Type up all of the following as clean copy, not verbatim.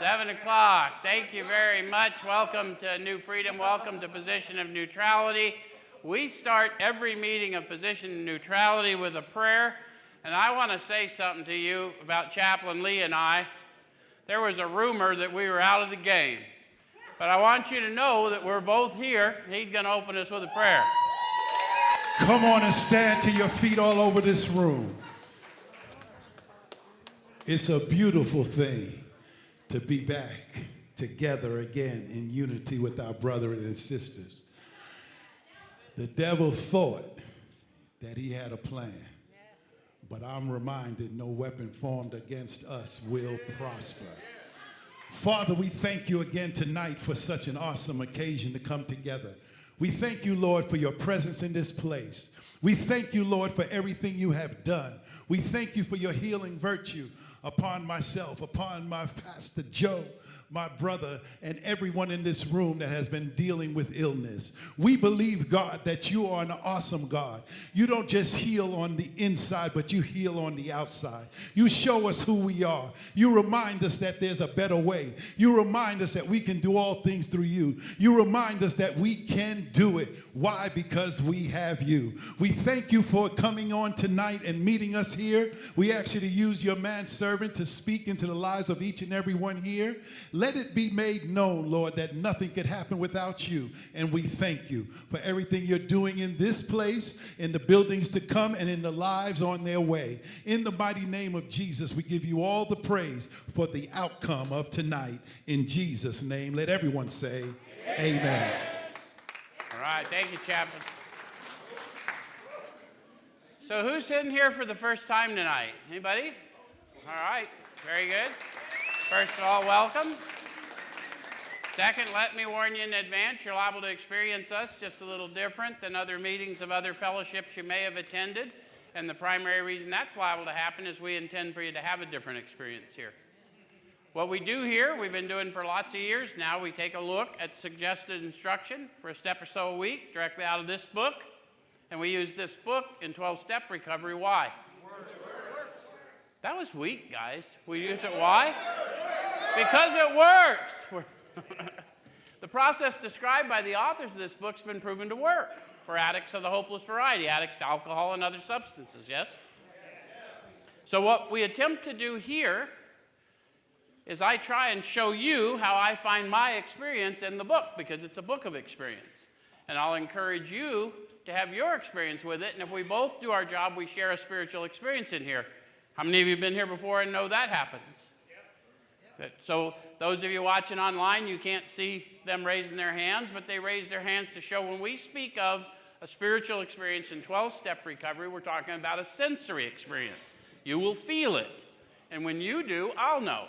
7 o'clock. Thank you very much. Welcome to New Freedom. Welcome to Position of Neutrality. We start every meeting of Position of Neutrality with a prayer. And I want to say something to you about Chaplain Lee and I. There was a rumor that we were out of the game. But I want you to know that we're both here. He's going to open us with a prayer. Come on and stand to your feet all over this room. It's a beautiful thing to be back together again in unity with our brothers and sisters. The devil thought that he had a plan, but I'm reminded no weapon formed against us will prosper. Father, we thank you again tonight for such an awesome occasion to come together. We thank you, Lord, for your presence in this place. We thank you, Lord, for everything you have done. We thank you for your healing virtue upon myself, upon my Pastor Joe, my brother, and everyone in this room that has been dealing with illness. We believe, God, that you are an awesome God. You don't just heal on the inside, but you heal on the outside. You show us who we are. You remind us that there's a better way. You remind us that we can do all things through you. You remind us that we can do it. Why? Because we have you. We thank you for coming on tonight and meeting us here. We ask you to use your manservant to speak into the lives of each and every one here. Let it be made known, Lord, that nothing could happen without you. And we thank you for everything you're doing in this place, in the buildings to come, and in the lives on their way. In the mighty name of Jesus, we give you all the praise for the outcome of tonight. In Jesus' name, let everyone say, amen. All right, thank you, Chaplain. So who's sitting here for the first time tonight? Anybody? All right, very good. First of all, welcome. Second, let me warn you in advance, you're liable to experience us just a little different than other meetings of other fellowships you may have attended. And the primary reason that's liable to happen is we intend for you to have a different experience here. What we do here, we've been doing for lots of years now, we take a look at suggested instruction for a step or so a week directly out of this book. And we use this book in 12-step recovery. Why? That was weak, guys. We use it why? Because it works. The process described by the authors of this book's been proven to work for addicts of the hopeless variety, addicts to alcohol and other substances, yes? So what we attempt to do here is I try and show you how I find my experience in the book, because it's a book of experience. And I'll encourage you to have your experience with it, and if we both do our job, we share a spiritual experience in here. How many of you have been here before and know that happens? Yep. So those of you watching online, you can't see them raising their hands, but they raise their hands to show when we speak of a spiritual experience in 12-step recovery, we're talking about a sensory experience. You will feel it. And when you do, I'll know.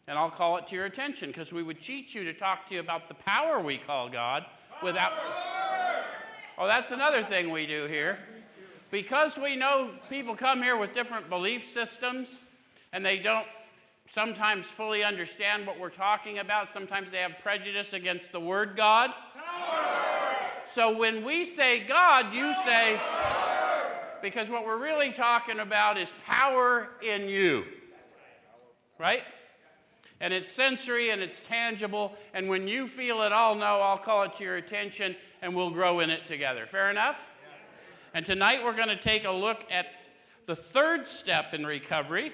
And I'll call it to your attention, because we would cheat you to talk to you about the power we call God without... Oh, that's another thing we do here. Because we know people come here with different belief systems, and they don't sometimes fully understand what we're talking about. Sometimes they have prejudice against the word God. Power! So when we say God, you say... Power! Because what we're really talking about is power in you. Right? And it's sensory and it's tangible, and when you feel it, I'll know, I'll call it to your attention, and we'll grow in it together. Fair enough? Yeah. And tonight we're going to take a look at the third step in recovery,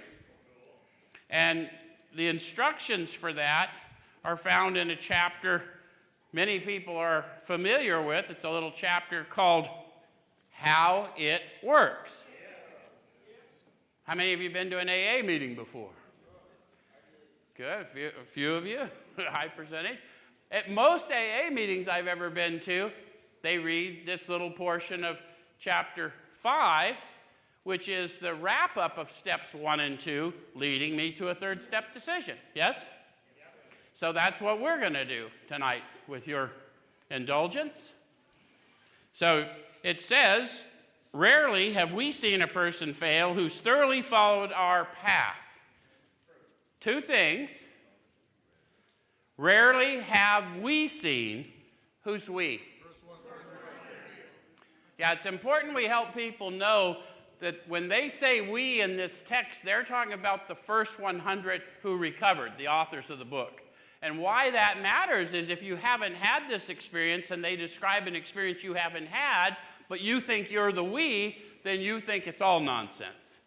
and the instructions for that are found in a chapter many people are familiar with. It's a little chapter called How It Works. How many of you have been to an AA meeting before? Good, a few of you, a high percentage. At most AA meetings I've ever been to, they read this little portion of chapter 5, which is the wrap-up of steps 1 and 2, leading me to a third step decision. Yes? So that's what we're going to do tonight with your indulgence. So it says, rarely have we seen a person fail who's thoroughly followed our path. Two things. Rarely have we seen. Who's we? Yeah, it's important we help people know that when they say we in this text, they're talking about the first 100 who recovered, the authors of the book. And why that matters is if you haven't had this experience and they describe an experience you haven't had, but you think you're the we, then you think it's all nonsense.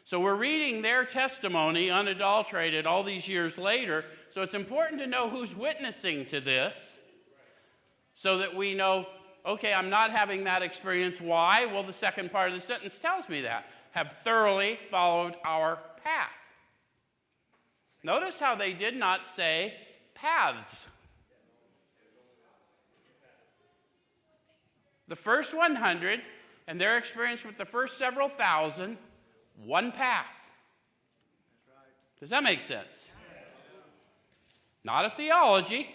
So we're reading their testimony unadulterated all these years later. So it's important to know who's witnessing to this so that we know, okay, I'm not having that experience. Why? Well, the second part of the sentence tells me that. Have thoroughly followed our path. Notice how they did not say paths. The first 100 and their experience with the first several thousand, one path. Does that make sense? Not a theology,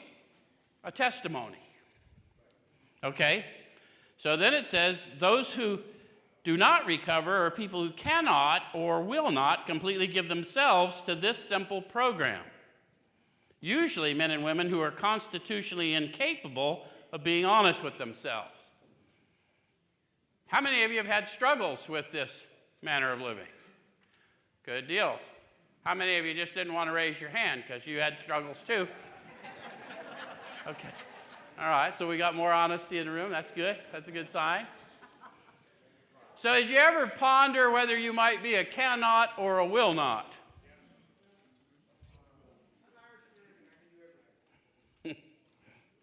a testimony. Okay? So then it says, those who do not recover are people who cannot or will not completely give themselves to this simple program. Usually men and women who are constitutionally incapable of being honest with themselves. How many of you have had struggles with this manner of living? Good deal. How many of you just didn't want to raise your hand because you had struggles too? Okay. All right, so we got more honesty in the room. That's good. That's a good sign. So did you ever ponder whether you might be a cannot or a will not?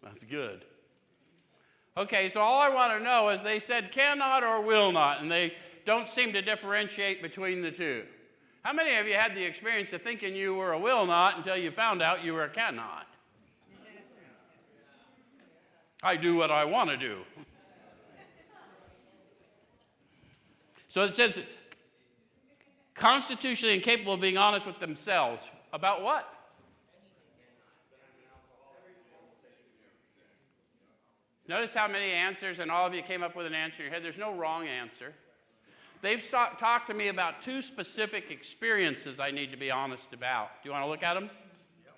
That's good. Okay, so all I want to know is they said cannot or will not, and they don't seem to differentiate between the two. How many of you had the experience of thinking you were a will not until you found out you were a cannot? I do what I want to do. So it says, constitutionally incapable of being honest with themselves. About what? Notice how many answers, and all of you came up with an answer in your head. There's no wrong answer. They've talked to me about two specific experiences I need to be honest about. Do you want to look at them? Yep.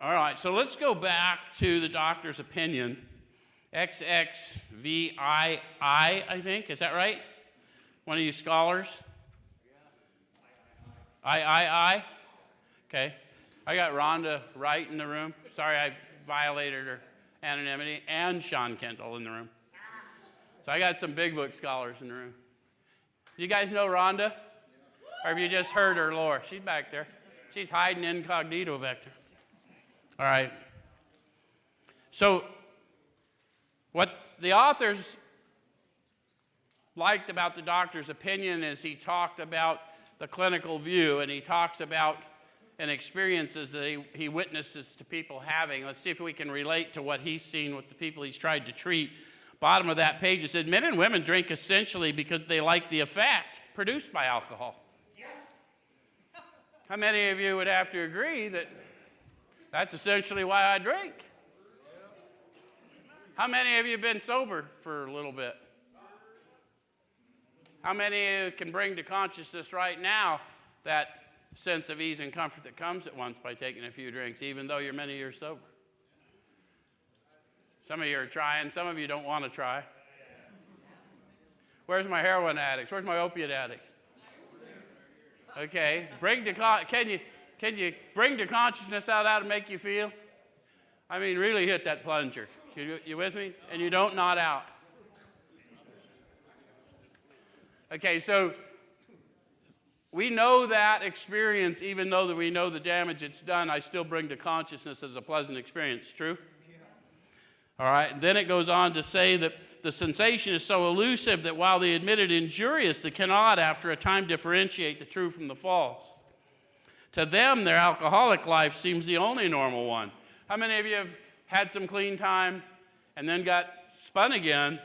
All right, so let's go back to the doctor's opinion. XXVII, I think. Is that right? One of you scholars? I. Okay. I got Rhonda Wright in the room. Sorry I violated her anonymity. And Sean Kendall in the room. So I got some big book scholars in the room. You guys know Rhonda? Or have you just heard her lore? She's back there. She's hiding incognito back there. All right. So what the authors liked about the doctor's opinion is he talked about the clinical view, and he talks about and experiences that he witnesses to people having. Let's see if we can relate to what he's seen with the people he's tried to treat. Bottom of that page, it said, men and women drink essentially because they like the effect produced by alcohol. Yes. How many of you would have to agree that that's essentially why I drink? How many of you have been sober for a little bit? How many of you can bring to consciousness right now that sense of ease and comfort that comes at once by taking a few drinks, even though you're many years sober? Some of you are trying. Some of you don't want to try. Where's my heroin addicts? Where's my opiate addicts? Okay. Can you bring to consciousness how that would make you feel? I mean, really hit that plunger. You with me? And you don't nod out. Okay, so we know that experience, even though that we know the damage it's done, I still bring to consciousness as a pleasant experience. True? All right, and then it goes on to say that the sensation is so elusive that while they admit it injurious, they cannot, after a time, differentiate the true from the false. To them, their alcoholic life seems the only normal one. How many of you have had some clean time and then got spun again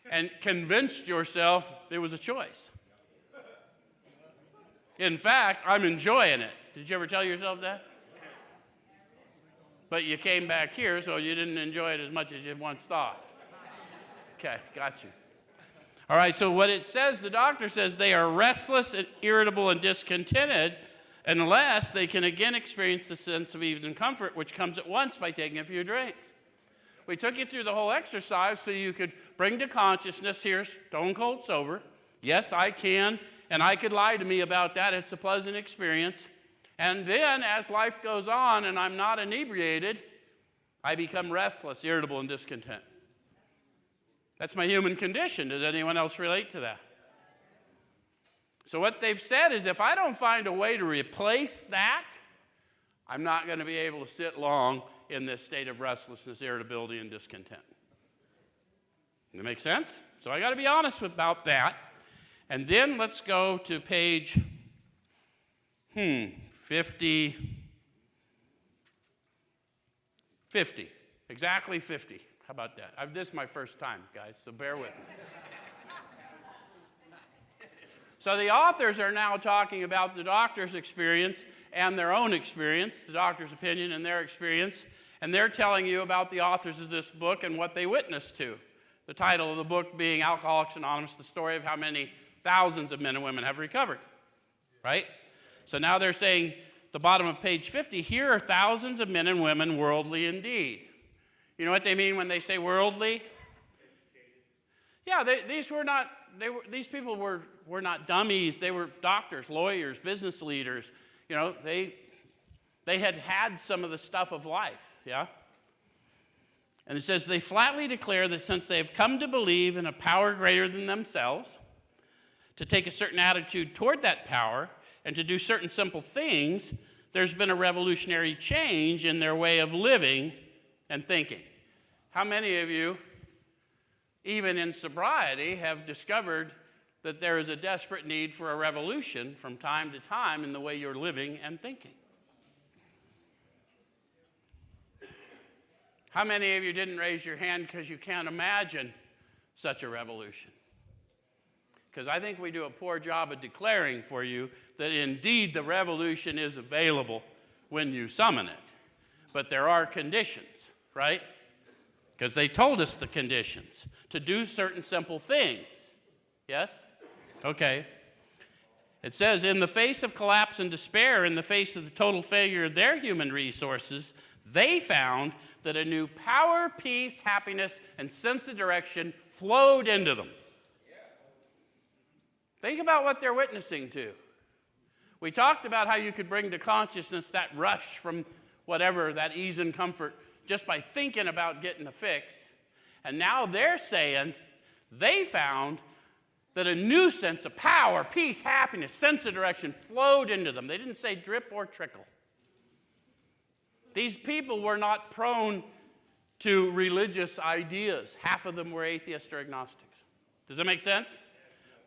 and convinced yourself there was a choice? In fact, I'm enjoying it. Did you ever tell yourself that? But you came back here, so you didn't enjoy it as much as you once thought. Okay, got you. All right, so what it says, the doctor says they are restless and irritable and discontented unless they can again experience the sense of ease and comfort, which comes at once by taking a few drinks. We took you through the whole exercise so you could bring to consciousness here, stone cold sober. Yes, I can, and I could lie to me about that. It's a pleasant experience. And then as life goes on and I'm not inebriated, I become restless, irritable, and discontent. That's my human condition. Does anyone else relate to that? So what they've said is if I don't find a way to replace that, I'm not going to be able to sit long in this state of restlessness, irritability, and discontent. Does that make sense? So I got to be honest about that. And then let's go to page 50. Exactly 50. How about that? This is my first time, guys, so bear with me. So the authors are now talking about the doctor's experience and their own experience, the doctor's opinion and their experience, and they're telling you about the authors of this book and what they witnessed to. The title of the book being Alcoholics Anonymous, the story of how many thousands of men and women have recovered, right? So now they're saying, the bottom of page 50, here are thousands of men and women worldly indeed. You know what they mean when they say worldly? Yeah, these people were not dummies. They were doctors, lawyers, business leaders. You know, they had some of the stuff of life, yeah? And it says, they flatly declare that since they have come to believe in a power greater than themselves, to take a certain attitude toward that power, and to do certain simple things, there's been a revolutionary change in their way of living and thinking. How many of you, even in sobriety, have discovered that there is a desperate need for a revolution from time to time in the way you're living and thinking? How many of you didn't raise your hand because you can't imagine such a revolution? Because I think we do a poor job of declaring for you that indeed the revolution is available when you summon it. But there are conditions, right? Because they told us the conditions to do certain simple things. Yes? Okay. It says, in the face of collapse and despair, in the face of the total failure of their human resources, they found that a new power, peace, happiness, and sense of direction flowed into them. Think about what they're witnessing to. We talked about how you could bring to consciousness that rush from whatever, that ease and comfort, just by thinking about getting a fix. And now they're saying they found that a new sense of power, peace, happiness, sense of direction flowed into them. They didn't say drip or trickle. These people were not prone to religious ideas. Half of them were atheists or agnostics. Does that make sense?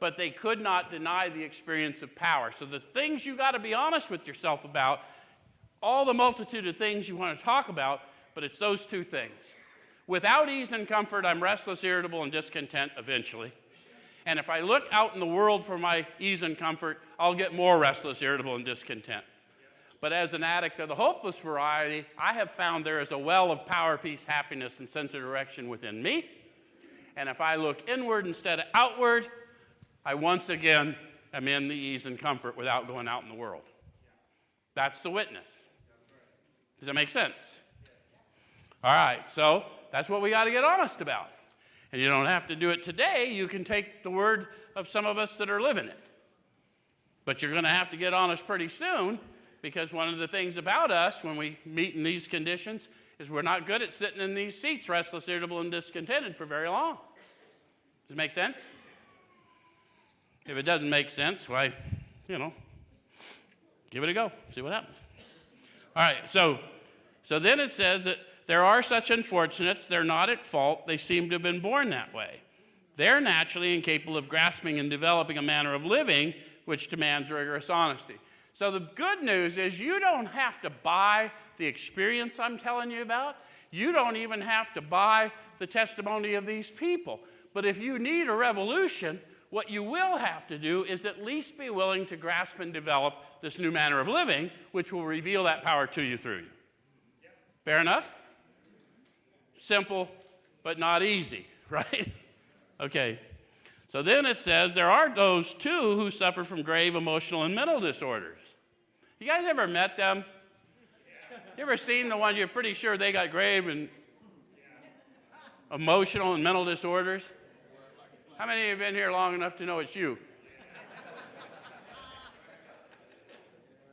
But they could not deny the experience of power. So the things you got to be honest with yourself about, all the multitude of things you want to talk about, but it's those two things. Without ease and comfort, I'm restless, irritable, and discontent eventually. And if I look out in the world for my ease and comfort, I'll get more restless, irritable, and discontent. But as an addict of the hopeless variety, I have found there is a well of power, peace, happiness, and sense of direction within me. And if I look inward instead of outward, I once again am in the ease and comfort without going out in the world. That's the witness. Does that make sense? All right, so that's what we got to get honest about. And you don't have to do it today. You can take the word of some of us that are living it. But you're going to have to get honest pretty soon, because one of the things about us when we meet in these conditions is we're not good at sitting in these seats, restless, irritable, and discontented for very long. Does it make sense? If it doesn't make sense, why, give it a go. See what happens. All right, so then it says that there are such unfortunates. They're not at fault. They seem to have been born that way. They're naturally incapable of grasping and developing a manner of living which demands rigorous honesty. So the good news is you don't have to buy the experience I'm telling you about. You don't even have to buy the testimony of these people. But if you need a revolution, what you will have to do is at least be willing to grasp and develop this new manner of living, which will reveal that power to you through you. Fair enough? Simple, but not easy, right? Okay. So then it says there are those too who suffer from grave emotional and mental disorders. You guys ever met them? You ever seen the ones you're pretty sure they got grave and Emotional and mental disorders. How many of you have been here long enough to know it's you?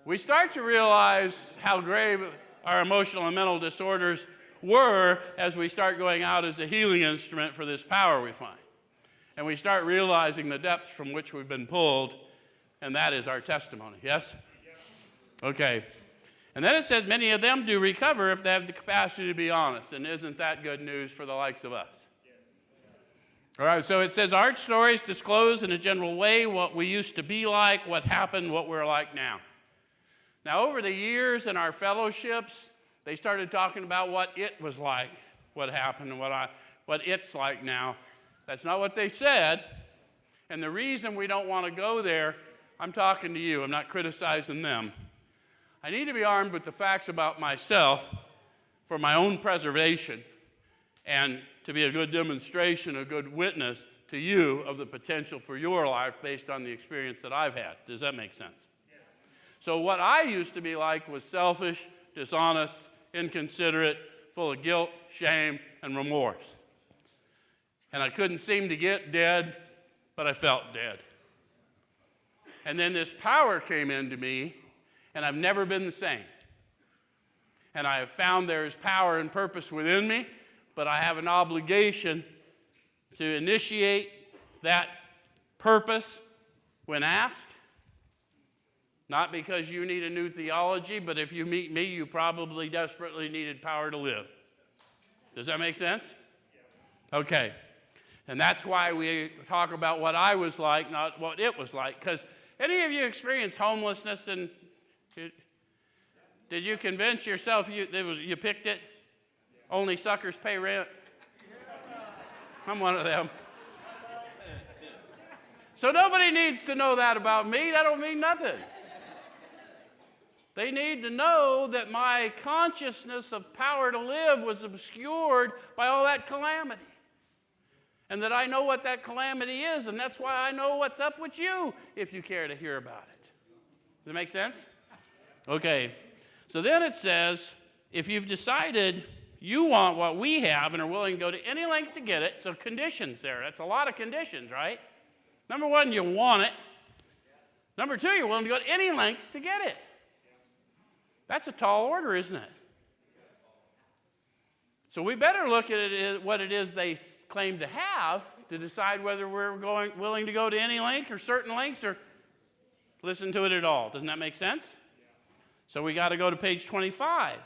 We start to realize how grave our emotional and mental disorders were as we start going out as a healing instrument for this power we find. And we start realizing the depths from which we've been pulled, and that is our testimony. Yes? Okay. And then it says many of them do recover if they have the capacity to be honest. And isn't that good news for the likes of us? All right, so it says our stories disclose in a general way what we used to be like, what happened, what we're like now. Now, over the years in our fellowships, they started talking about what it was like, what happened, and what it's like now. That's not what they said. And the reason we don't want to go there, I'm talking to you. I'm not criticizing them. I need to be armed with the facts about myself for my own preservation and to be a good demonstration, a good witness to you of the potential for your life based on the experience that I've had. Does that make sense? So what I used to be like was selfish, dishonest, inconsiderate, full of guilt, shame, and remorse. And I couldn't seem to get dead, but I felt dead. And then this power came into me, and I've never been the same. And I have found there is power and purpose within me, but I have an obligation to initiate that purpose when asked. Not because you need a new theology, but if you meet me, you probably desperately needed power to live. Does that make sense? Okay. And that's why we talk about what I was like, not what it was like. Because any of you experience homelessness, and did you convince yourself you picked it? Only suckers pay rent? I'm one of them. So nobody needs to know that about me. That don't mean nothing. They need to know that my consciousness of power to live was obscured by all that calamity. And that I know what that calamity is, and that's why I know what's up with you, if you care to hear about it. Does that make sense? Okay. So then it says, if you've decided you want what we have and are willing to go to any length to get it, so conditions there. That's a lot of conditions, right? Number one, you want it. Number two, you're willing to go to any lengths to get it. That's a tall order, isn't it? So we better look at it, what it is they claim to have to decide whether we're willing to go to any length or certain lengths or listen to it at all. Doesn't that make sense? So we got to go to page 25.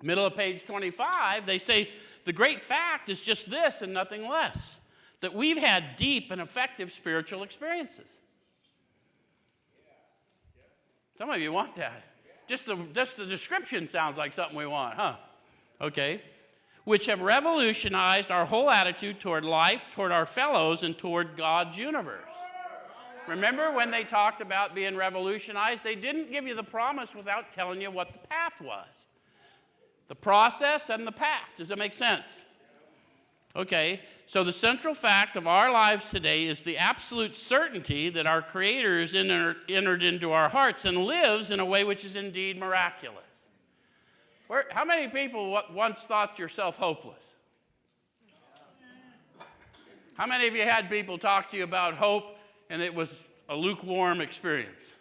Middle of page 25, they say the great fact is just this and nothing less, that we've had deep and effective spiritual experiences. Some of you want that. Just the description sounds like something we want, huh? Okay. Which have revolutionized our whole attitude toward life, toward our fellows, and toward God's universe. Remember when they talked about being revolutionized? They didn't give you the promise without telling you what the path was. The process and the path. Does that make sense? Okay, so the central fact of our lives today is the absolute certainty that our Creator is entered into our hearts and lives in a way which is indeed miraculous. How many people once thought yourself hopeless? How many of you had people talk to you about hope and it was a lukewarm experience?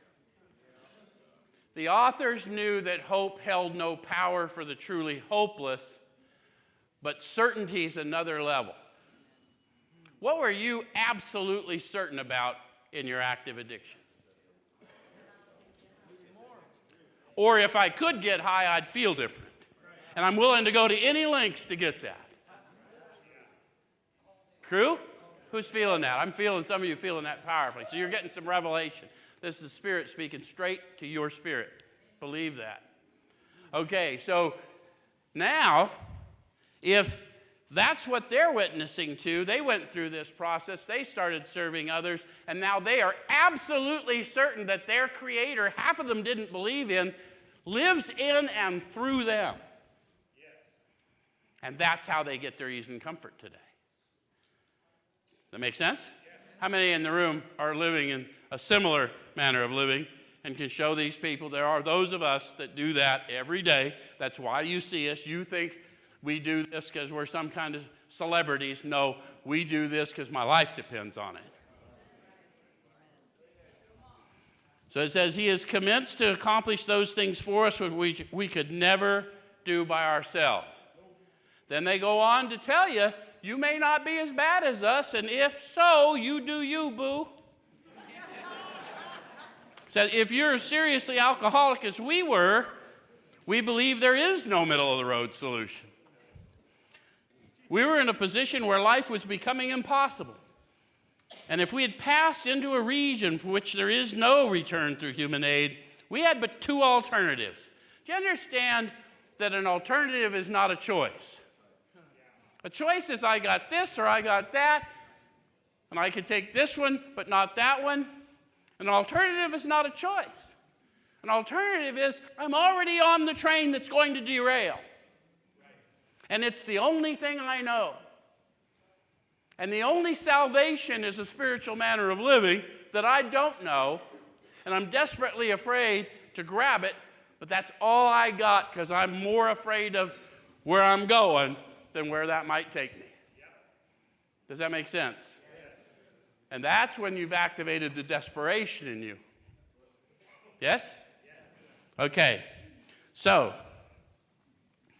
The authors knew that hope held no power for the truly hopeless, but certainty is another level. What were you absolutely certain about in your active addiction? Or if I could get high, I'd feel different. And I'm willing to go to any lengths to get that. True? Who's feeling that? I'm feeling some of you feeling that powerfully. So you're getting some revelation. This is the Spirit speaking straight to your spirit. Believe that. Okay, so now, if that's what they're witnessing to, they went through this process, they started serving others, and now they are absolutely certain that their Creator, half of them didn't believe in, lives in and through them. Yes. And that's how they get their ease and comfort today. That make sense? Yes. How many in the room are living in a similar manner of living and can show these people? There are those of us that do that every day. That's why you see us. You think we do this because we're some kind of celebrities. No, we do this because my life depends on it. So it says, he has commenced to accomplish those things for us which we could never do by ourselves. Then they go on to tell you, you may not be as bad as us, and if so, you do you, boo. So if you're as seriously alcoholic as we were, we believe there is no middle-of-the-road solution. We were in a position where life was becoming impossible. And if we had passed into a region for which there is no return through human aid, we had but two alternatives. Do you understand that an alternative is not a choice? A choice is I got this or I got that, and I could take this one but not that one. An alternative is not a choice. An alternative is I'm already on the train that's going to derail. And it's the only thing I know. And the only salvation is a spiritual manner of living that I don't know, and I'm desperately afraid to grab it, but that's all I got because I'm more afraid of where I'm going than where that might take me. Does that make sense? And that's when you've activated the desperation in you. Yes? Okay. So,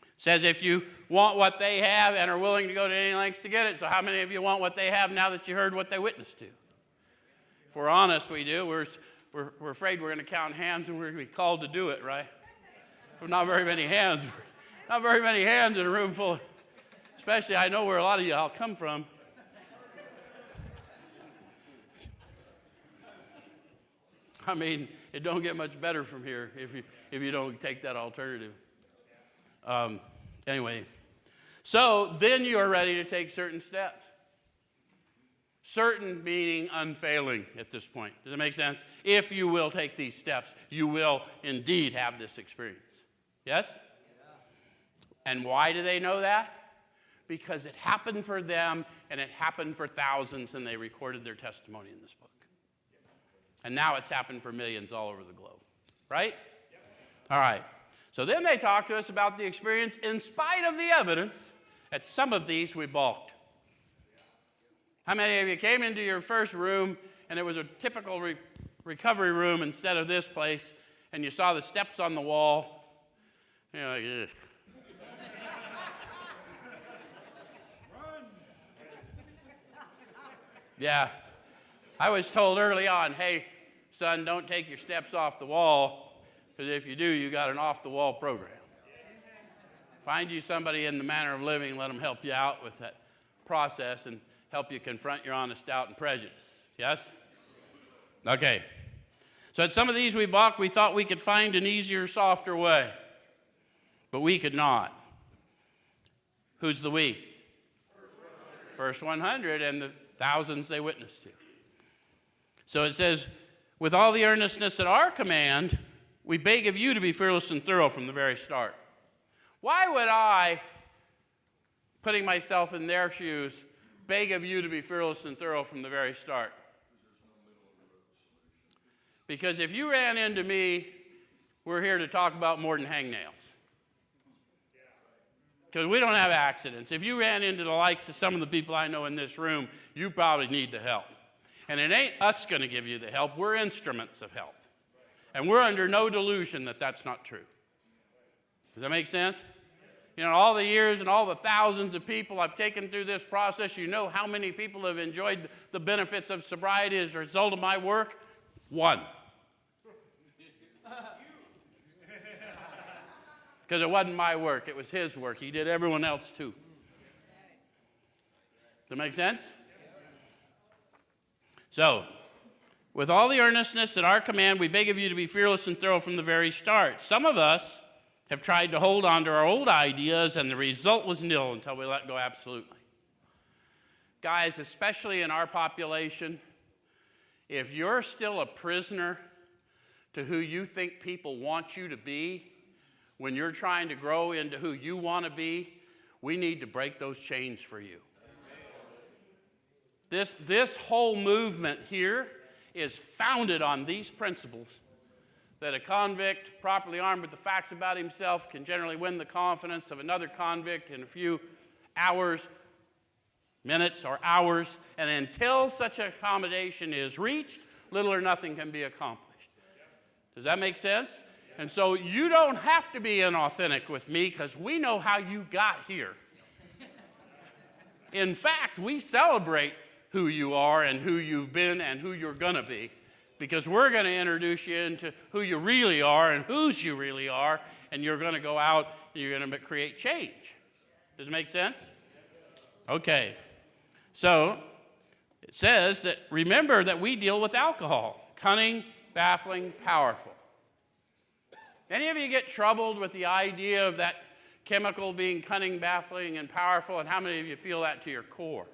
it says if you want what they have and are willing to go to any lengths to get it. So how many of you want what they have now that you heard what they witnessed to? If we're honest, we do. We're afraid we're going to count hands and we're going to be called to do it, right? But not very many hands. Not very many hands in a room full of, especially I know where a lot of y'all come from. I mean, it don't get much better from here if you don't take that alternative. Anyway, so then you are ready to take certain steps. Certain meaning unfailing at this point. Does it make sense? If you will take these steps, you will indeed have this experience. Yes? Yeah. And why do they know that? Because it happened for them and it happened for thousands, and they recorded their testimony in this book. And now it's happened for millions all over the globe. Right? Yep. All right. So then they talk to us about the experience in spite of the evidence. At some of these we balked. How many of you came into your first room and it was a typical recovery room instead of this place, and you saw the steps on the wall? You're like, ugh. Yeah. I was told early on, hey, son, don't take your steps off the wall, because if you do, you got an off-the-wall program. Find you somebody in the manner of living, let them help you out with that process and help you confront your honest doubt and prejudice. Yes? Okay. So at some of these we balked. We thought we could find an easier, softer way. But we could not. Who's the we? First 100 and the thousands they witnessed to. So it says, with all the earnestness at our command, we beg of you to be fearless and thorough from the very start. Why would I, putting myself in their shoes, beg of you to be fearless and thorough from the very start? Because if you ran into me, we're here to talk about more than hangnails. Because we don't have accidents. If you ran into the likes of some of the people I know in this room, you probably need the help. And it ain't us going to give you the help. We're instruments of help. And we're under no delusion that that's not true. Does that make sense? You know, all the years and all the thousands of people I've taken through this process, you know how many people have enjoyed the benefits of sobriety as a result of my work? One. Because it wasn't my work, it was his work. He did everyone else too. Does that make sense? So, with all the earnestness at our command, we beg of you to be fearless and thorough from the very start. Some of us have tried to hold on to our old ideas, and the result was nil until we let go absolutely. Guys, especially in our population, if you're still a prisoner to who you think people want you to be, when you're trying to grow into who you want to be, we need to break those chains for you. This whole movement here is founded on these principles that a convict, properly armed with the facts about himself, can generally win the confidence of another convict in a few hours, minutes, or hours. And until such accommodation is reached, little or nothing can be accomplished. Does that make sense? And so you don't have to be inauthentic with me because we know how you got here. In fact, we celebrate who you are and who you've been and who you're going to be, because we're going to introduce you into who you really are and whose you really are, and you're going to go out and you're going to create change. Does it make sense? Okay. So it says that remember that we deal with alcohol, cunning, baffling, powerful. Any of you get troubled with the idea of that chemical being cunning, baffling, and powerful, and how many of you feel that to your core?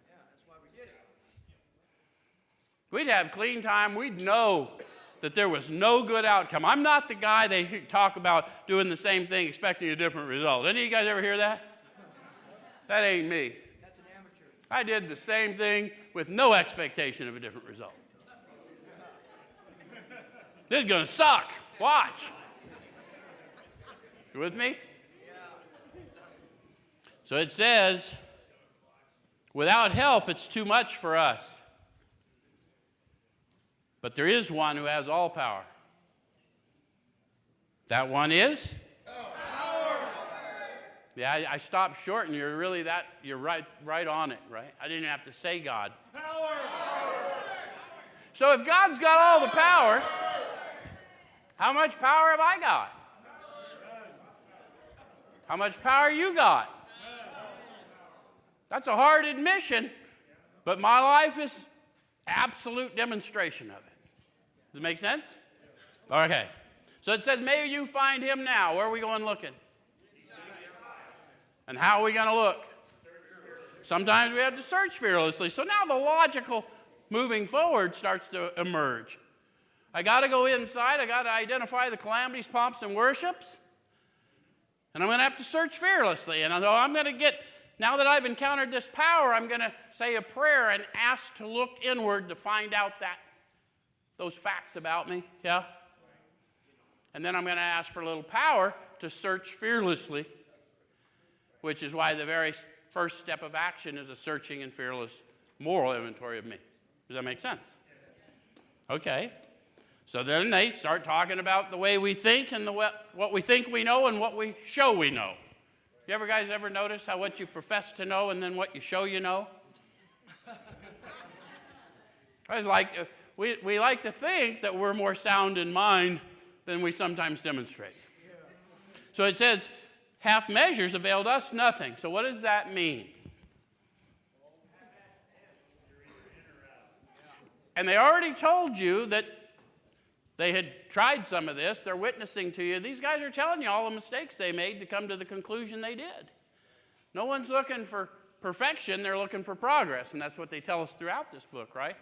Yeah, that's why we did it. We'd have clean time. We'd know that there was no good outcome. I'm not the guy they talk about doing the same thing, expecting a different result. Any of you guys ever hear that? That ain't me. That's an amateur. I did the same thing with no expectation of a different result. This is going to suck. Watch. You with me? So it says, without help, it's too much for us. But there is one who has all power. That one is? Power. Yeah, I stopped short, and you're right on it, right? I didn't have to say God. Power. So if God's got all the power, how much power have I got? How much power you got? That's a hard admission, but my life is absolute demonstration of it. Does it make sense? Okay. So it says, may you find him now. Where are we going looking? And how are we going to look? Sometimes we have to search fearlessly. So now the logical moving forward starts to emerge. I got to go inside. I got to identify the calamities, pomps, and worships. And I'm going to have to search fearlessly. And I'm going to get, now that I've encountered this power, I'm going to say a prayer and ask to look inward to find out those facts about me. Yeah? And then I'm going to ask for a little power to search fearlessly, which is why the very first step of action is a searching and fearless moral inventory of me. Does that make sense? Okay. So then they start talking about the way we think and what we think we know and what we show we know. You guys ever notice how what you profess to know and then what you show you know? We like to think that we're more sound in mind than we sometimes demonstrate. So it says, half measures availed us nothing. So what does that mean? And they already told you that they had tried some of this. They're witnessing to you. These guys are telling you all the mistakes they made to come to the conclusion they did. No one's looking for perfection. They're looking for progress. And that's what they tell us throughout this book, right?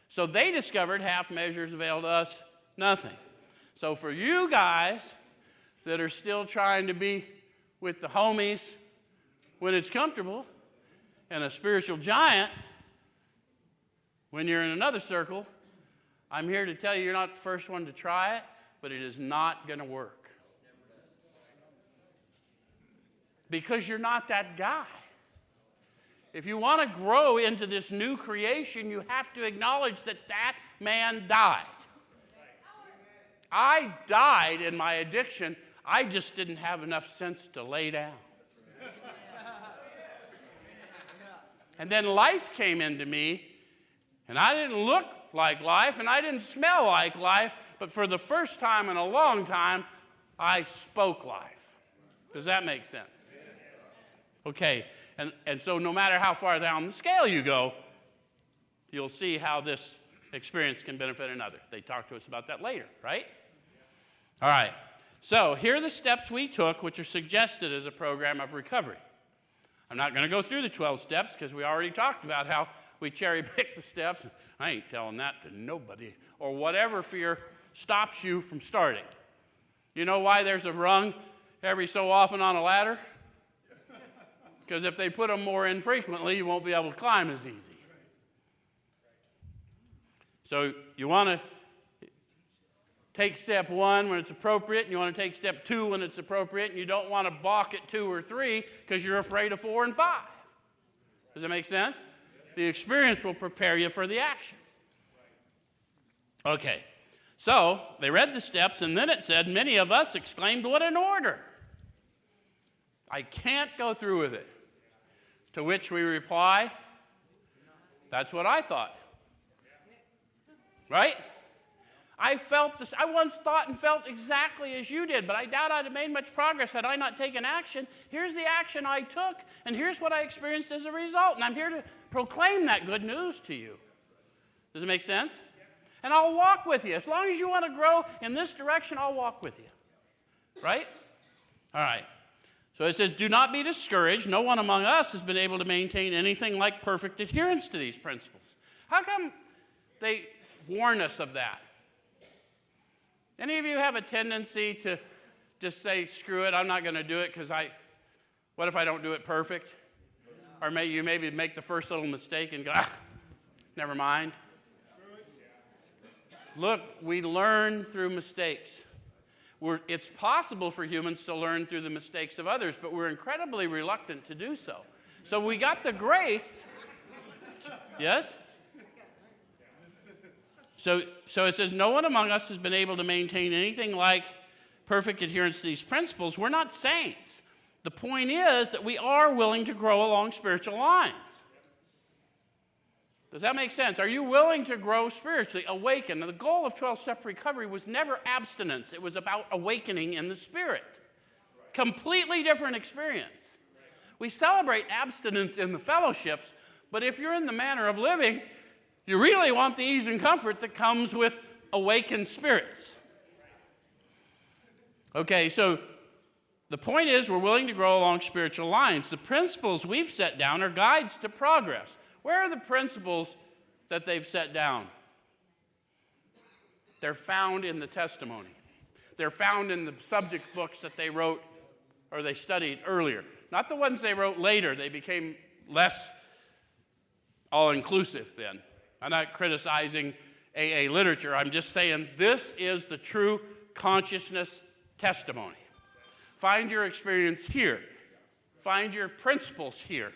So they discovered half measures availed us nothing. So for you guys that are still trying to be with the homies when it's comfortable and a spiritual giant when you're in another circle, I'm here to tell you you're not the first one to try it, but it is not going to work. Because you're not that guy. If you want to grow into this new creation, you have to acknowledge that that man died. I died in my addiction. I just didn't have enough sense to lay down. And then life came into me, and I didn't look like life, and I didn't smell like life, but for the first time in a long time, I spoke life. Does that make sense? Okay, and so no matter how far down the scale you go, you'll see how this experience can benefit another. They talk to us about that later, right? All right, so here are the steps we took, which are suggested as a program of recovery. I'm not going to go through the 12 steps because we already talked about how we cherry-pick the steps. I ain't telling that to nobody. Or whatever fear stops you from starting. You know why there's a rung every so often on a ladder? Because if they put them more infrequently, you won't be able to climb as easy. So you want to take step 1 when it's appropriate, and you want to take step 2 when it's appropriate, and you don't want to balk at 2 or 3 because you're afraid of 4 and 5. Does that make sense? The experience will prepare you for the action. Okay, so they read the steps, and then it said, many of us exclaimed, what an order! I can't go through with it. To which we reply, that's what I thought. Right? I felt this. I once thought and felt exactly as you did, but I doubt I'd have made much progress had I not taken action. Here's the action I took, and here's what I experienced as a result. And I'm here to proclaim that good news to you. Does it make sense? And I'll walk with you. As long as you want to grow in this direction, I'll walk with you. Right? All right. So it says, do not be discouraged. No one among us has been able to maintain anything like perfect adherence to these principles. How come they warn us of that? Any of you have a tendency to just say, screw it, I'm not going to do it because what if I don't do it perfect? Or you maybe make the first little mistake and go, never mind. Look, we learn through mistakes. It's possible for humans to learn through the mistakes of others, but we're incredibly reluctant to do so. So we got the grace. Yes? So it says, no one among us has been able to maintain anything like perfect adherence to these principles. We're not saints. The point is that we are willing to grow along spiritual lines. Does that make sense? Are you willing to grow spiritually, awaken? The goal of 12-step recovery was never abstinence. It was about awakening in the spirit. Completely different experience. We celebrate abstinence in the fellowships, but if you're in the manner of living, you really want the ease and comfort that comes with awakened spirits. Okay, so the point is we're willing to grow along spiritual lines. The principles we've set down are guides to progress. Where are the principles that they've set down? They're found in the testimony. They're found in the subject books that they wrote or they studied earlier. Not the ones they wrote later. They became less all-inclusive then. I'm not criticizing AA literature. I'm just saying this is the true consciousness testimony. Find your experience here. Find your principles here.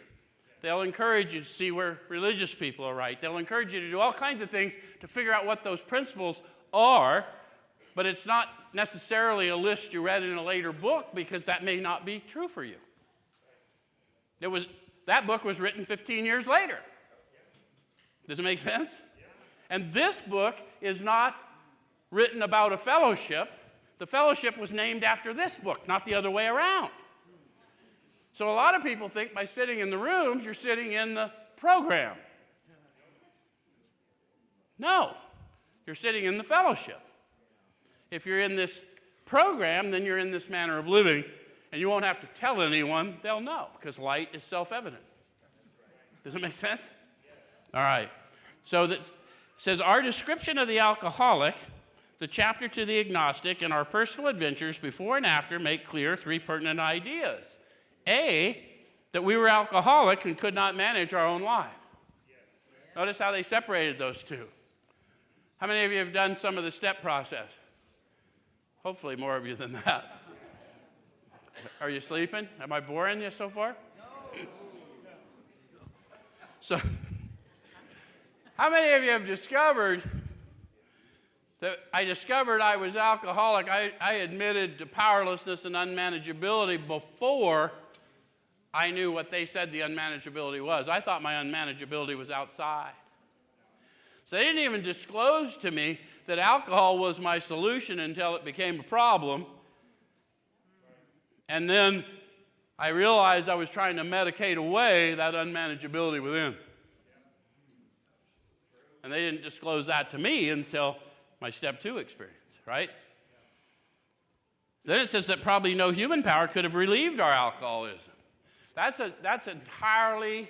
They'll encourage you to see where religious people are right. They'll encourage you to do all kinds of things to figure out what those principles are, but it's not necessarily a list you read in a later book because that may not be true for you. That book was written 15 years later. Does it make sense? And this book is not written about a fellowship. The fellowship was named after this book, not the other way around. So a lot of people think by sitting in the rooms, you're sitting in the program. No, you're sitting in the fellowship. If you're in this program, then you're in this manner of living, and you won't have to tell anyone, they'll know, because light is self-evident. Does it make sense? All right. So that says, our description of the alcoholic, the chapter to the agnostic, and our personal adventures before and after make clear 3 pertinent ideas. A, that we were alcoholic and could not manage our own life. Notice how they separated those two. How many of you have done some of the step process? Hopefully more of you than that. Are you sleeping? Am I boring you so far? No. So, how many of you have discovered that I was alcoholic? I admitted to powerlessness and unmanageability before I knew what they said the unmanageability was. I thought my unmanageability was outside. So they didn't even disclose to me that alcohol was my solution until it became a problem. And then I realized I was trying to medicate away that unmanageability within. And they didn't disclose that to me until my step 2 experience, right? Then it says that probably no human power could have relieved our alcoholism. That's entirely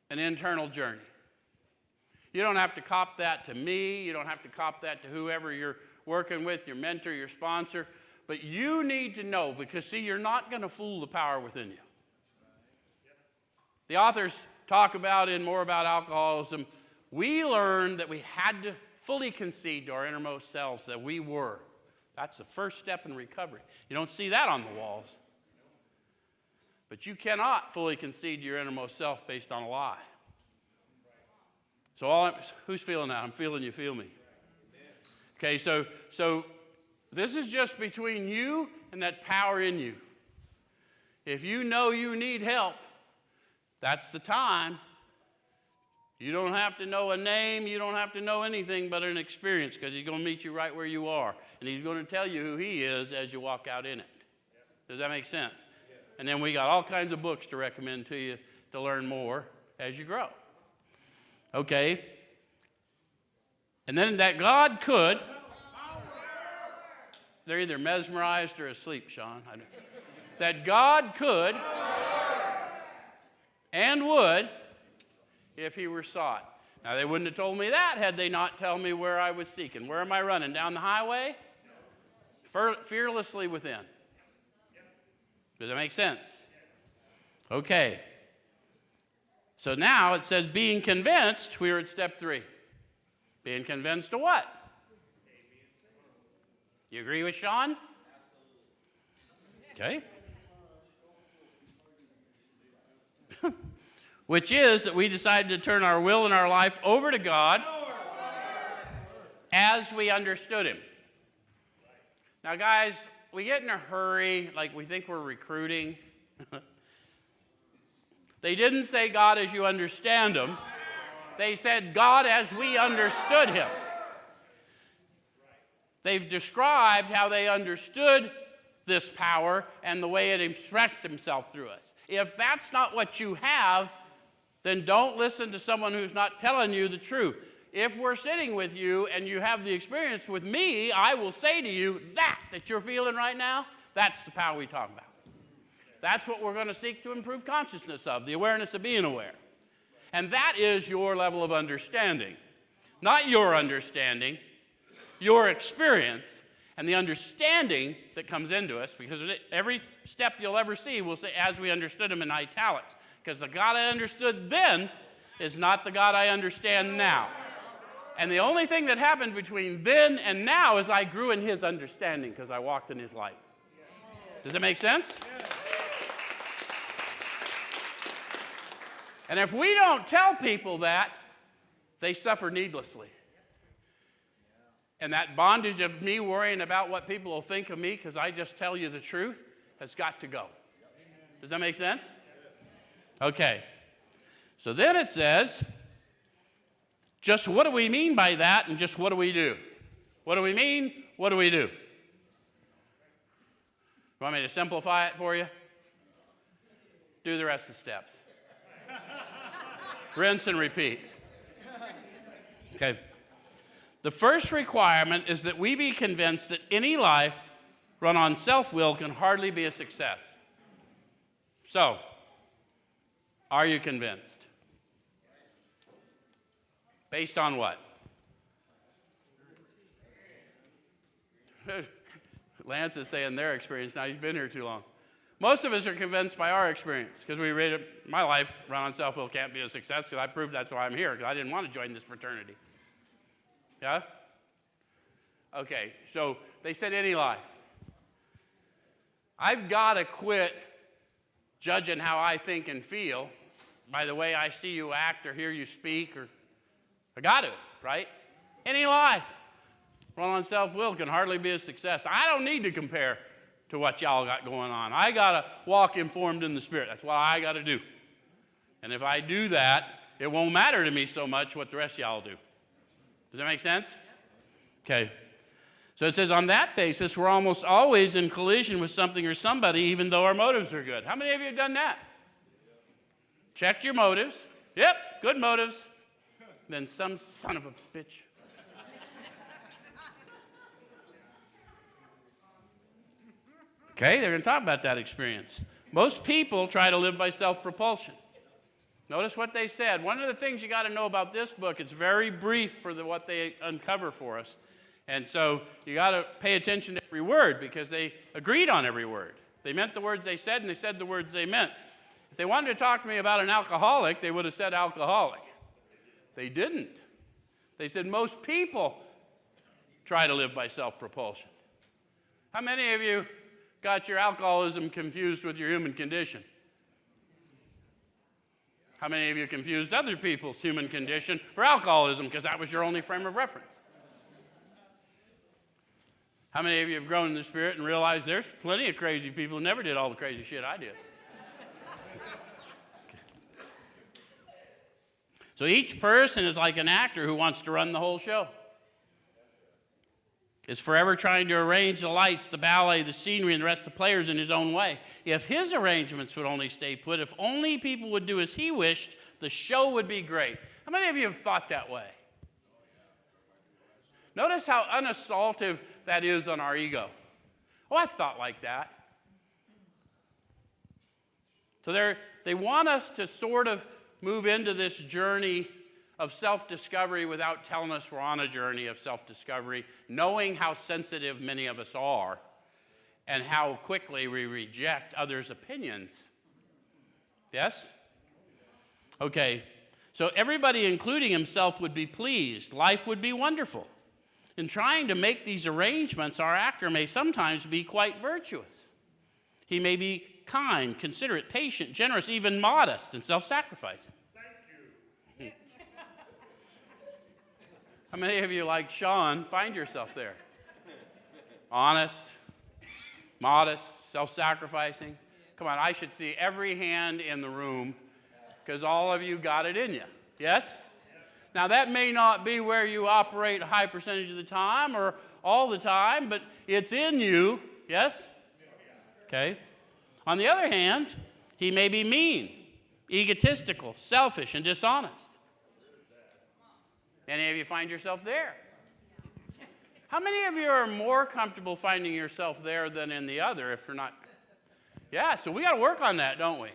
an internal journey. You don't have to cop that to me. You don't have to cop that to whoever you're working with, your mentor, your sponsor. But you need to know, because, see, you're not going to fool the power within you. The authors talk about more about alcoholism. We learned that we had to fully concede to our innermost selves that we were. That's the first step in recovery. You don't see that on the walls. But you cannot fully concede to your innermost self based on a lie. So who's feeling that? I'm feeling you feel me. Okay, so this is just between you and that power in you. If you know you need help, that's the time. You don't have to know a name. You don't have to know anything but an experience, because he's going to meet you right where you are. And he's going to tell you who he is as you walk out in it. Does that make sense? And then we got all kinds of books to recommend to you to learn more as you grow. Okay. And then that God could. They're either mesmerized or asleep, Sean. That God could and would if he were sought. Now, they wouldn't have told me that had they not told me where I was seeking. Where am I running? Down the highway? Fearlessly within. Does that make sense? Okay. So now it says being convinced. We are at step 3. Being convinced of what? You agree with Sean? Okay. Which is that we decided to turn our will and our life over to God as we understood him. Now, guys, we get in a hurry, like we think we're recruiting. They didn't say God as you understand him. They said God as we understood him. They've described how they understood this power and the way it expressed himself through us. If that's not what you have, then don't listen to someone who's not telling you the truth. If we're sitting with you and you have the experience with me, I will say to you, that you're feeling right now, that's the power we talk about. That's what we're going to seek to improve consciousness of, the awareness of being aware. And that is your level of understanding. Not your understanding, your experience, and the understanding that comes into us, because every step you'll ever see will say, as we understood him in italics. Because the God I understood then is not the God I understand now. And the only thing that happened between then and now is I grew in his understanding because I walked in his light. Does that make sense? And if we don't tell people that, they suffer needlessly. And that bondage of me worrying about what people will think of me because I just tell you the truth has got to go. Does that make sense? Okay. So then it says, just what do we mean by that, and just what do we do? What do we mean? What do we do? You want me to simplify it for you? Do the rest of the steps. Rinse and repeat. Okay. The first requirement is that we be convinced that any life run on self-will can hardly be a success. So, are you convinced? Based on what? Lance is saying their experience. Now, he's been here too long. Most of us are convinced by our experience because we read it. My life run on self-will can't be a success because I proved that's why I'm here, because I didn't want to join this fraternity. Yeah? Okay, so they said any life. I've got to quit judging how I think and feel by the way I see you act or hear you speak, or I got to, right? Any life run on self-will can hardly be a success. I don't need to compare to what y'all got going on. I got to walk informed in the Spirit. That's what I got to do. And if I do that, it won't matter to me so much what the rest of y'all do. Does that make sense? Okay. So it says on that basis, we're almost always in collision with something or somebody, even though our motives are good. How many of you have done that? Checked your motives. Yep, good motives. Then some son of a bitch. Okay, they're going to talk about that experience. Most people try to live by self-propulsion. Notice what they said. One of the things you got to know about this book, it's very brief for what they uncover for us. And so you got to pay attention to every word because they agreed on every word. They meant the words they said, and they said the words they meant. If they wanted to talk to me about an alcoholic, they would have said alcoholic. They didn't. They said most people try to live by self-propulsion. How many of you got your alcoholism confused with your human condition? How many of you confused other people's human condition for alcoholism because that was your only frame of reference? How many of you have grown in the Spirit and realized there's plenty of crazy people who never did all the crazy shit I did? Okay. So each person is like an actor who wants to run the whole show. Is forever trying to arrange the lights, the ballet, the scenery, and the rest of the players in his own way. If his arrangements would only stay put, if only people would do as he wished, the show would be great. How many of you have thought that way? Notice how unassaultive that is on our ego. Oh, I've thought like that. So they want us to sort of move into this journey of self-discovery without telling us we're on a journey of self-discovery, knowing how sensitive many of us are and how quickly we reject others' opinions. Yes? Okay, so everybody, including himself, would be pleased. Life would be wonderful. In trying to make these arrangements, our actor may sometimes be quite virtuous. He may be kind, considerate, patient, generous, even modest and self-sacrificing. Thank you. How many of you, like Sean, find yourself there? Honest, modest, self-sacrificing. Come on, I should see every hand in the room because all of you got it in you. Yes? Now, that may not be where you operate a high percentage of the time or all the time, but it's in you. Yes? Okay. On the other hand, he may be mean, egotistical, selfish, and dishonest. Any of you find yourself there? How many of you are more comfortable finding yourself there than in the other if you're not? Yeah, so we got to work on that, don't we?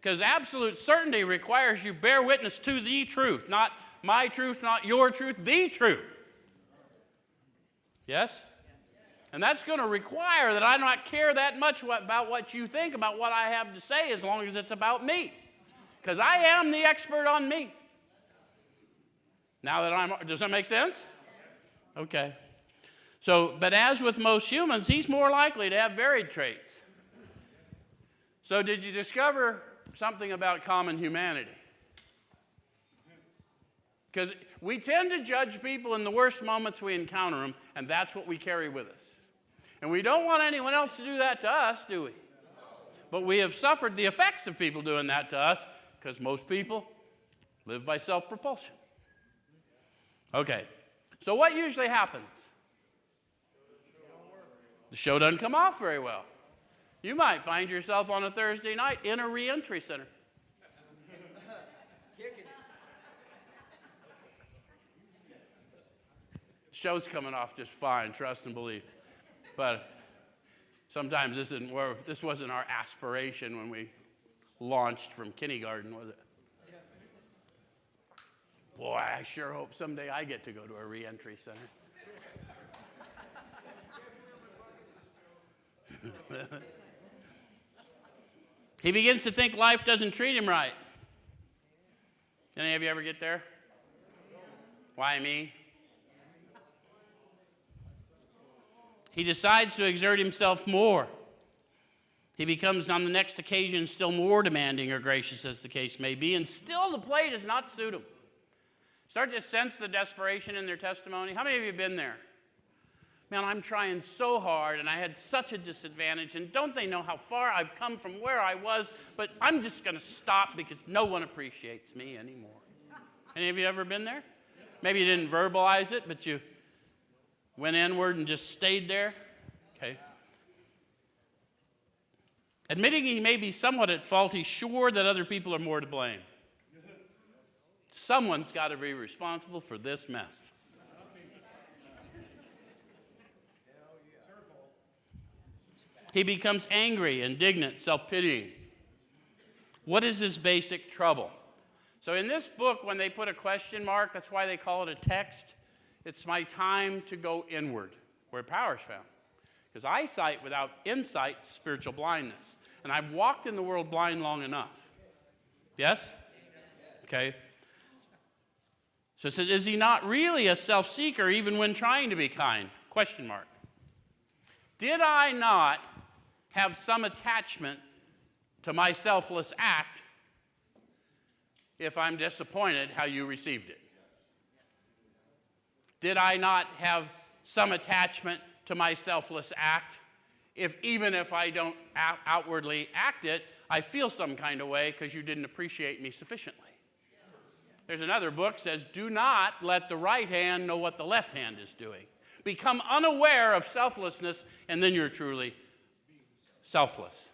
Because absolute certainty requires you bear witness to the truth, not my truth, not your truth, the truth. Yes? And that's going to require that I not care that much about what you think, about what I have to say, as long as it's about me. Because I am the expert on me. Now that does that make sense? Okay. So, but as with most humans, he's more likely to have varied traits. So did you discover something about common humanity? Because we tend to judge people in the worst moments we encounter them, and that's what we carry with us. And we don't want anyone else to do that to us, do we? But we have suffered the effects of people doing that to us because most people live by self-propulsion. Okay, so what usually happens? The show doesn't come off very well. You might find yourself on a Thursday night in a reentry center. Show's coming off just fine, trust and believe. But sometimes this wasn't our aspiration when we launched from kindergarten, was it? Boy, I sure hope someday I get to go to a reentry center. He begins to think life doesn't treat him right. Any of you ever get there? Why me? He decides to exert himself more. He becomes, on the next occasion, still more demanding or gracious, as the case may be, and still the play does not suit him. Start to sense the desperation in their testimony. How many of you have been there? Man, I'm trying so hard, and I had such a disadvantage, and don't they know how far I've come from where I was, but I'm just going to stop because no one appreciates me anymore. Any of you ever been there? Maybe you didn't verbalize it, but you went inward and just stayed there. Okay. Admitting he may be somewhat at fault, he's sure that other people are more to blame. Someone's got to be responsible for this mess. He becomes angry, indignant, self-pitying. What is his basic trouble? So in this book, when they put a question mark, that's why they call it a text. It's my time to go inward, where power is found. Because eyesight without insight is spiritual blindness. And I've walked in the world blind long enough. Yes? Okay. So it says, is he not really a self-seeker even when trying to be kind? Question mark. Did I not have some attachment to my selfless act if I'm disappointed how you received it? Did I not have some attachment to my selfless act even if I don't outwardly act it, I feel some kind of way because you didn't appreciate me sufficiently? There's another book that says, do not let the right hand know what the left hand is doing. Become unaware of selflessness, and then you're truly selfless.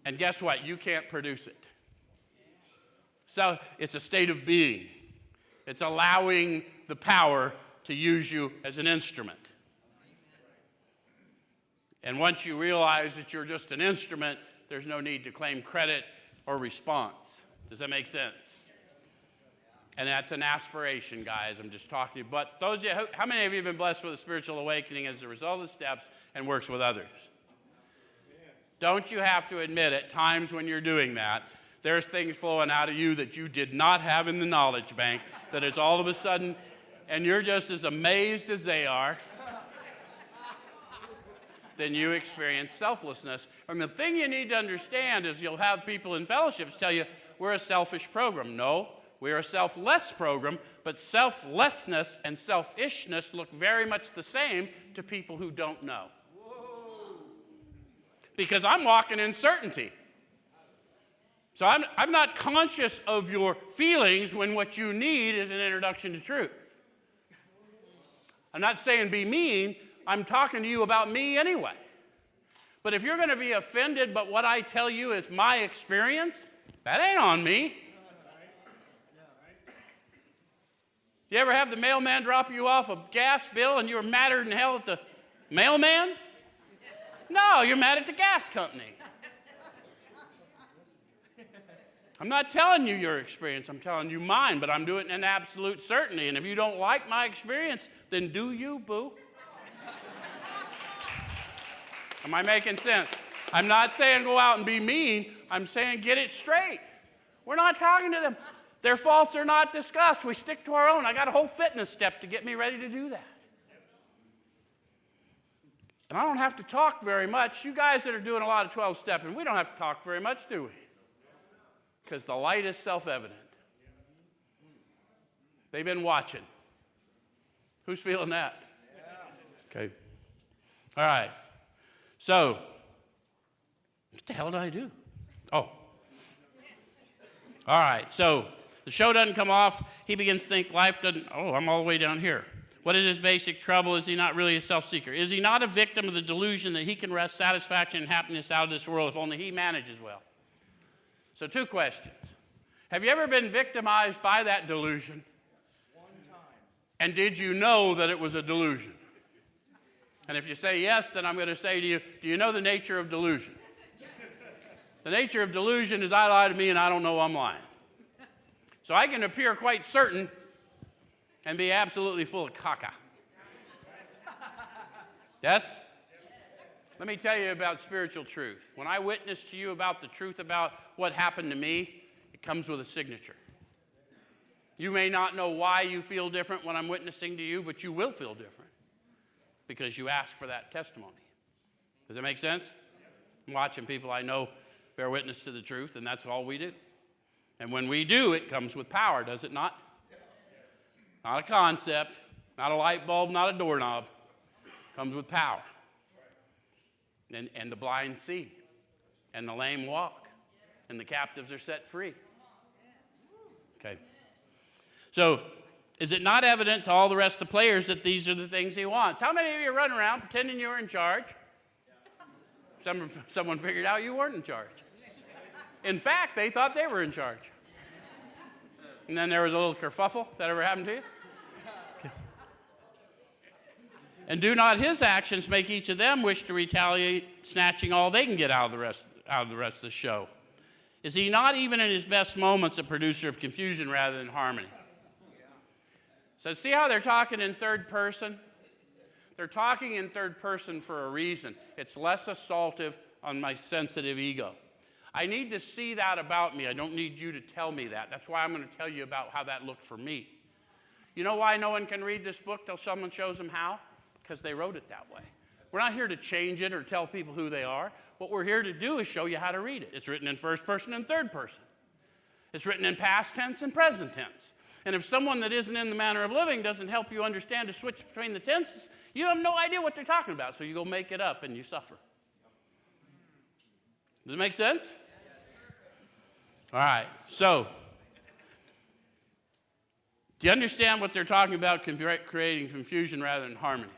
And guess what? You can't produce it. So it's a state of being. It's allowing the power to use you as an instrument. And once you realize that you're just an instrument, there's no need to claim credit or response. Does that make sense? And that's an aspiration, guys. I'm just talking to you. But those of you, how many of you have been blessed with a spiritual awakening as a result of the steps and works with others? Don't you have to admit at times when you're doing that, there's things flowing out of you that you did not have in the knowledge bank, that is all of a sudden, and you're just as amazed as they are, then you experience selflessness. And the thing you need to understand is you'll have people in fellowships tell you, we're a selfish program. No, we're a selfless program, but selflessness and selfishness look very much the same to people who don't know. Because I'm walking in certainty. So I'm not conscious of your feelings when what you need is an introduction to truth. I'm not saying be mean. I'm talking to you about me anyway. But if you're going to be offended but what I tell you is my experience, that ain't on me. You ever have the mailman drop you off a gas bill and you were madder than hell at the mailman? No, you're mad at the gas company. I'm not telling you your experience, I'm telling you mine, but I'm doing it in absolute certainty. And if you don't like my experience, then do you, boo? Am I making sense? I'm not saying go out and be mean. I'm saying get it straight. We're not talking to them. Their faults are not discussed. We stick to our own. I got a whole fitness step to get me ready to do that. And I don't have to talk very much. You guys that are doing a lot of 12-stepping, we don't have to talk very much, do we? Because the light is self-evident. They've been watching. Who's feeling that? Okay. All right. So, what the hell did I do? Oh. All right. So, the show doesn't come off. He begins to think life doesn't. Oh, I'm all the way down here. What is his basic trouble? Is he not really a self-seeker? Is he not a victim of the delusion that he can wrest satisfaction and happiness out of this world if only he manages well? So 2 questions. Have you ever been victimized by that delusion? One time. And did you know that it was a delusion? And if you say yes, then I'm going to say to you, do you know the nature of delusion? The nature of delusion is I lie to me and I don't know I'm lying. So I can appear quite certain and be absolutely full of caca. Yes? Let me tell you about spiritual truth. When I witness to you about the truth about what happened to me, it comes with a signature. You may not know why you feel different when I'm witnessing to you, but you will feel different because you ask for that testimony. Does that make sense? I'm watching people I know bear witness to the truth, and that's all we do. And when we do, it comes with power, does it not? Not a concept, not a light bulb, not a doorknob. It comes with power. And the blind see, and the lame walk, and the captives are set free. Okay. So, is it not evident to all the rest of the players that these are the things he wants? How many of you run around pretending you're in charge? Someone figured out you weren't in charge. In fact, they thought they were in charge. And then there was a little kerfuffle. That ever happened to you? Okay. And do not his actions make each of them wish to retaliate, snatching all they can get out of the rest of the show? Is he not even in his best moments a producer of confusion rather than harmony? So see how they're talking in third person? They're talking in third person for a reason. It's less assaultive on my sensitive ego. I need to see that about me. I don't need you to tell me that. That's why I'm going to tell you about how that looked for me. You know why no one can read this book till someone shows them how? Because they wrote it that way. We're not here to change it or tell people who they are. What we're here to do is show you how to read it. It's written in first person and third person. It's written in past tense and present tense. And if someone that isn't in the manner of living doesn't help you understand to switch between the tenses, you have no idea what they're talking about, so you go make it up and you suffer. Does it make sense? All right, so do you understand what they're talking about, creating confusion rather than harmony?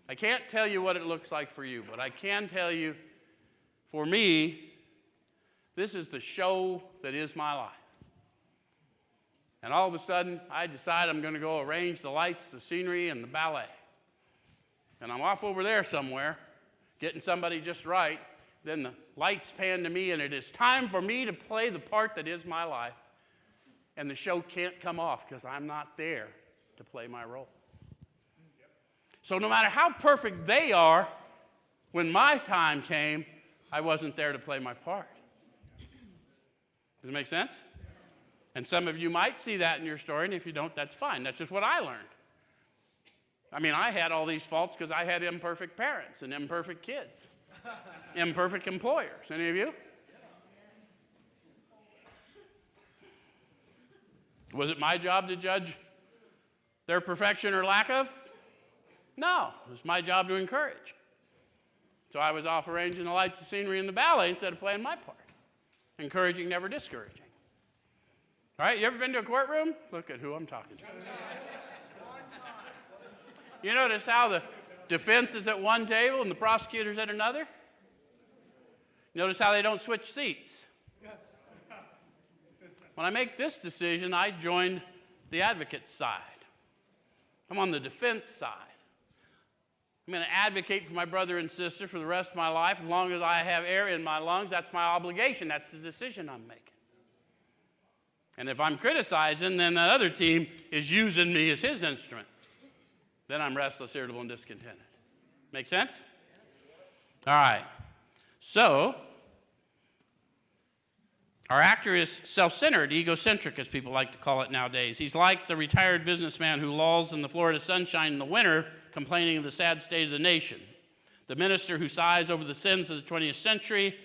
I can't tell you what it looks like for you, but I can tell you, for me, this is the show that is my life. And all of a sudden, I decide I'm going to go arrange the lights, the scenery, and the ballet. And I'm off over there somewhere, getting somebody just right. Then the lights pan to me, and it is time for me to play the part that is my life. And the show can't come off because I'm not there to play my role. So no matter how perfect they are, when my time came, I wasn't there to play my part. Does it make sense? And some of you might see that in your story, and if you don't, that's fine. That's just what I learned. I mean, I had all these faults because I had imperfect parents and imperfect kids, imperfect employers. Any of you? Was it my job to judge their perfection or lack of? No, it was my job to encourage. So I was off arranging the lights, the scenery, and the ballet instead of playing my part. Encouraging, never discouraging. All right, you ever been to a courtroom? Look at who I'm talking to. You notice how the defense is at one table and the prosecutor's at another? Notice how they don't switch seats. When I make this decision, I join the advocate's side. I'm on the defense side. I'm going to advocate for my brother and sister for the rest of my life. As long as I have air in my lungs, that's my obligation. That's the decision I'm making. And if I'm criticizing, then the other team is using me as his instrument. Then I'm restless, irritable, and discontented. Make sense? All right. So, our actor is self-centered, egocentric, as people like to call it nowadays. He's like the retired businessman who lolls in the Florida sunshine in the winter, complaining of the sad state of the nation. The minister who sighs over the sins of the 20th century.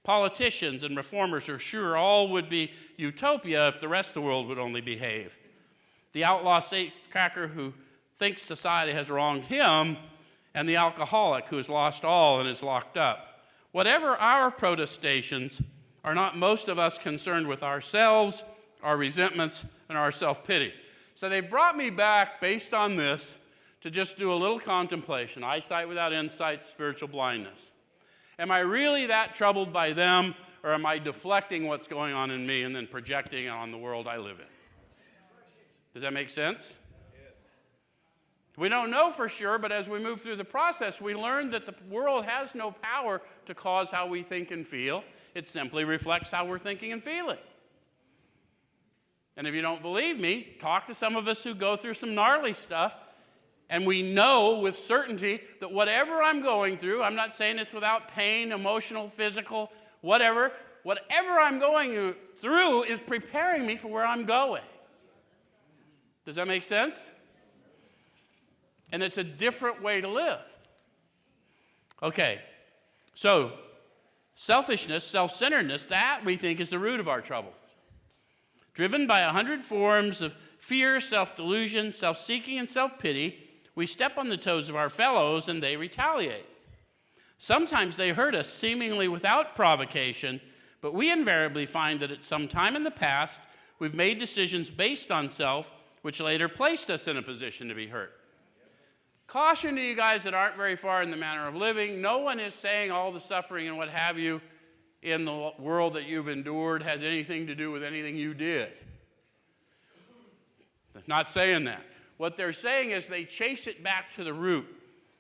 Politicians and reformers are sure all would be utopia if the rest of the world would only behave. The outlaw safecracker who thinks society has wronged him, and the alcoholic who has lost all and is locked up. Whatever our protestations, are not most of us concerned with ourselves, our resentments, and our self-pity. So they brought me back based on this to just do a little contemplation. Eyesight without insight, spiritual blindness. Am I really that troubled by them, or am I deflecting what's going on in me and then projecting it on the world I live in? Does that make sense? Yes. We don't know for sure, but as we move through the process, we learn that the world has no power to cause how we think and feel. It simply reflects how we're thinking and feeling. And if you don't believe me, talk to some of us who go through some gnarly stuff. And we know with certainty that whatever I'm going through, I'm not saying it's without pain, emotional, physical, whatever I'm going through is preparing me for where I'm going. Does that make sense? And it's a different way to live. Okay, so selfishness, self-centeredness, that we think is the root of our trouble. Driven by 100 forms of fear, self-delusion, self-seeking, and self-pity, we step on the toes of our fellows and they retaliate. Sometimes they hurt us seemingly without provocation, but we invariably find that at some time in the past, we've made decisions based on self, which later placed us in a position to be hurt. Caution to you guys that aren't very far in the manner of living. No one is saying all the suffering and what have you in the world that you've endured has anything to do with anything you did. They're not saying that. What they're saying is they chase it back to the root.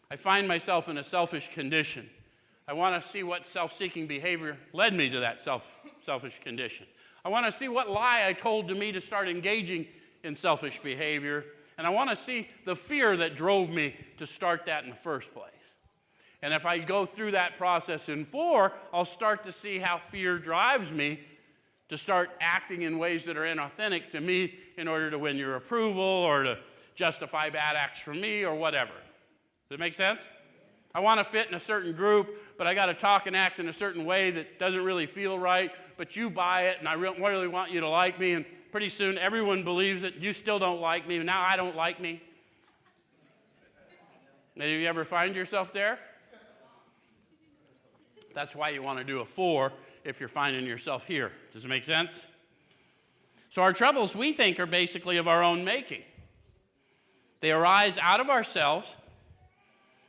I find myself in a selfish condition. I want to see what self-seeking behavior led me to that selfish condition. I want to see what lie I told to me to start engaging in selfish behavior. And I want to see the fear that drove me to start that in the first place. And if I go through that process in 4, I'll start to see how fear drives me to start acting in ways that are inauthentic to me in order to win your approval or to justify bad acts for me or whatever. Does that make sense? I want to fit in a certain group, but I got to talk and act in a certain way that doesn't really feel right, but you buy it, and I really want you to like me, and pretty soon everyone believes it. You still don't like me, and now I don't like me. Did you ever find yourself there? That's why you want to do a 4 if you're finding yourself here. Does it make sense? So our troubles, we think, are basically of our own making. They arise out of ourselves,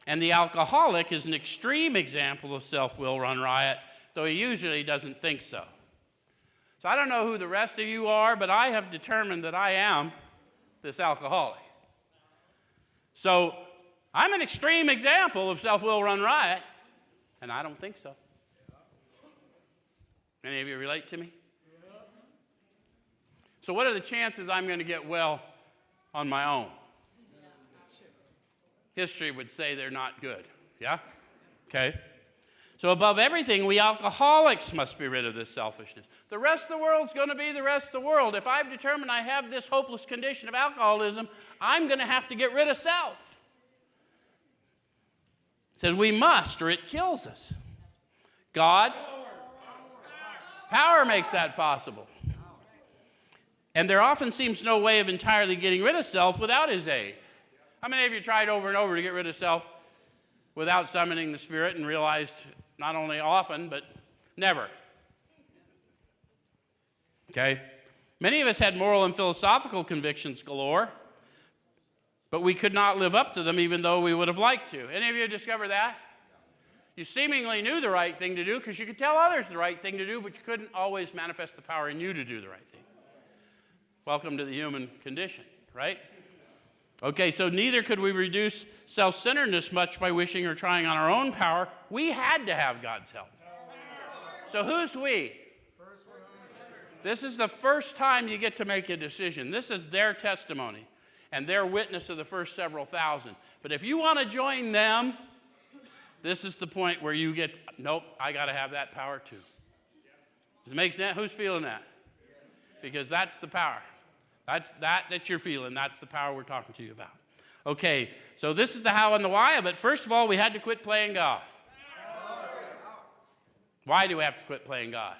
and the alcoholic is an extreme example of self-will run riot, though he usually doesn't think so. So I don't know who the rest of you are, but I have determined that I am this alcoholic. So I'm an extreme example of self-will run riot, and I don't think so. Any of you relate to me? So what are the chances I'm going to get well on my own? History would say they're not good. Yeah? Okay. So above everything, we alcoholics must be rid of this selfishness. The rest of the world's going to be the rest of the world. If I've determined I have this hopeless condition of alcoholism, I'm going to have to get rid of self. It says we must, or it kills us. God, power makes that possible. And there often seems no way of entirely getting rid of self without his aid. How many of you tried over and over to get rid of self without summoning the Spirit and realized not only often, but never? Okay? Many of us had moral and philosophical convictions galore, but we could not live up to them even though we would have liked to. Any of you discover that? You seemingly knew the right thing to do because you could tell others the right thing to do, but you couldn't always manifest the power in you to do the right thing. Welcome to the human condition, right? Okay, so neither could we reduce self-centeredness much by wishing or trying on our own power. We had to have God's help. So who's we? This is the first time you get to make a decision. This is their testimony and their witness of the first several thousand. But if you want to join them, this is the point where you get, nope, I got to have that power too. Does it make sense? Who's feeling that? Because that's the power. That's that you're feeling. That's the power we're talking to you about. Okay, so this is the how and the why of it. First of all, we had to quit playing God. Why do we have to quit playing God?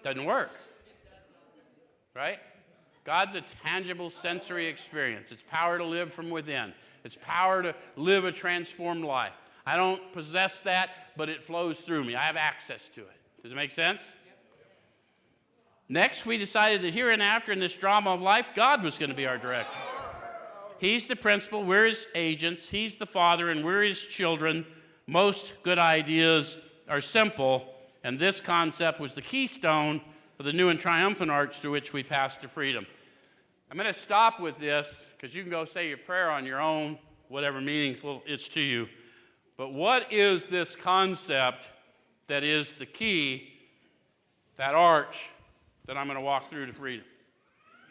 Doesn't work. Right? God's a tangible sensory experience. It's power to live from within. It's power to live a transformed life. I don't possess that, but it flows through me. I have access to it. Does it make sense? Next, we decided that here and after in this drama of life, God was going to be our director. He's the principal, we're his agents. He's the father, and we're his children. Most good ideas are simple, and this concept was the keystone of the new and triumphant arch through which we pass to freedom. I'm going to stop with this because you can go say your prayer on your own, whatever meaningful it's to you. But what is this concept that is the key, that arch, that I'm going to walk through to freedom?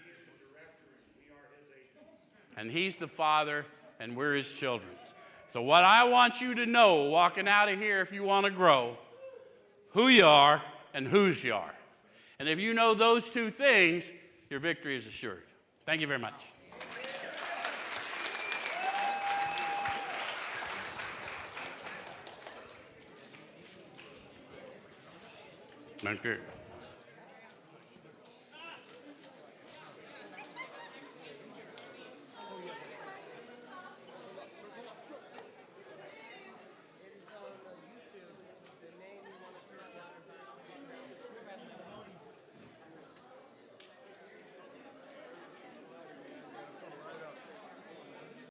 He is the director, and we are his agents. And he's the father, and we're his children. So what I want you to know, walking out of here if you want to grow, who you are and whose you are. And if you know those two things, your victory is assured. Thank you very much. Thank you.